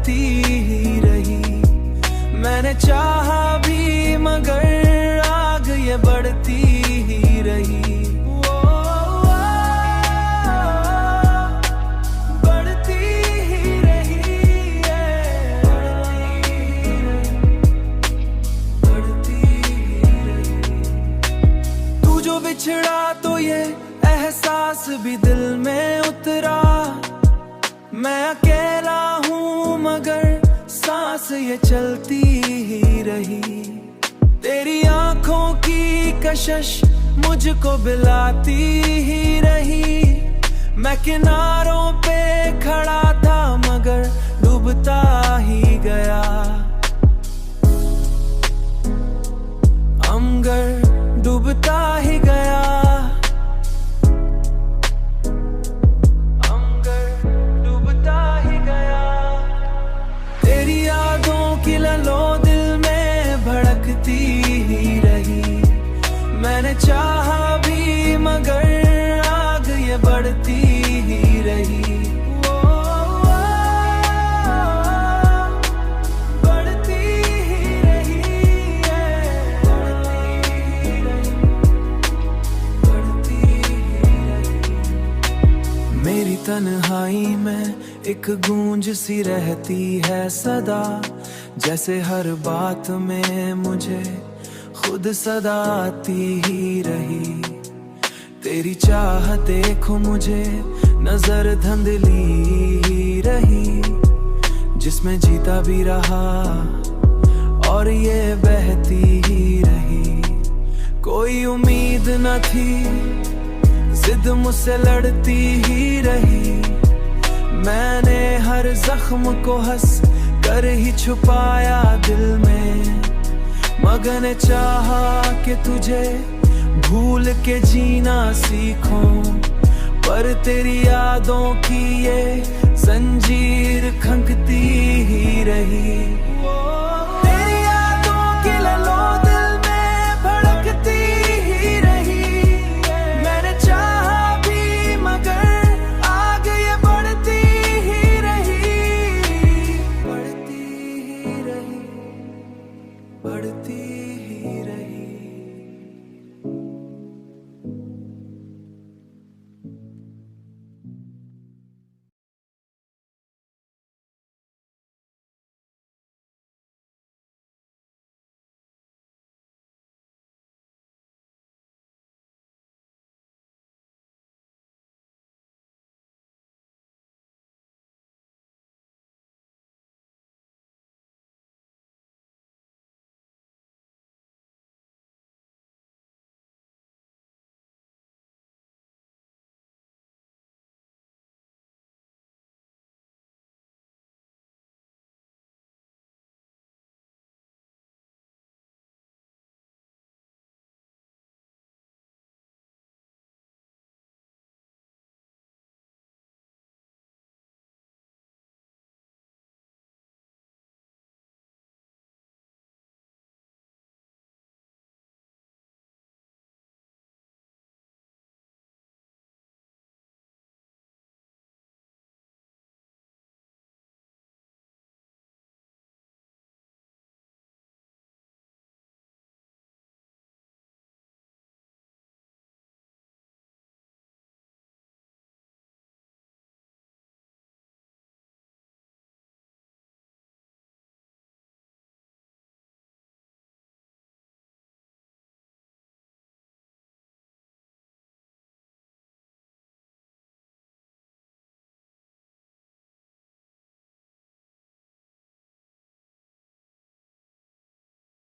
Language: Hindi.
बढ़ती ही रही। मैंने चाहा भी मगर आग ये बढ़ती ही रही। बढ़ती ही रही, बढ़ती ही रही। तू जो बिछड़ा तो ये एहसास भी दिल में उतरा। मैं अकेला हूँ मगर सांस ये चलती ही रही। तेरी आंखों की कशिश मुझको बिलाती ही रही। मैं किनारों पे खड़ा था मगर डूबता ही गया। मगर डूबता ही गया। मैंने चाहा भी मगर आग ये बढ़ती ही रही। बढ़ती ही रही, बढ़ती ही रही। मेरी तन्हाई में एक गूंज सी रहती है सदा। जैसे हर बात में मुझे खुद सदा आती ही रही। तेरी चाह देखो मुझे नजर धंधली ही रही। जिसमें जीता भी रहा और ये बहती ही रही। कोई उम्मीद न थी, जिद मुझसे लड़ती ही रही। मैंने हर जख्म को हंस कर ही छुपाया दिल में। मगर ने चाहा कि तुझे भूल के जीना सीखूं। पर तेरी यादों की ये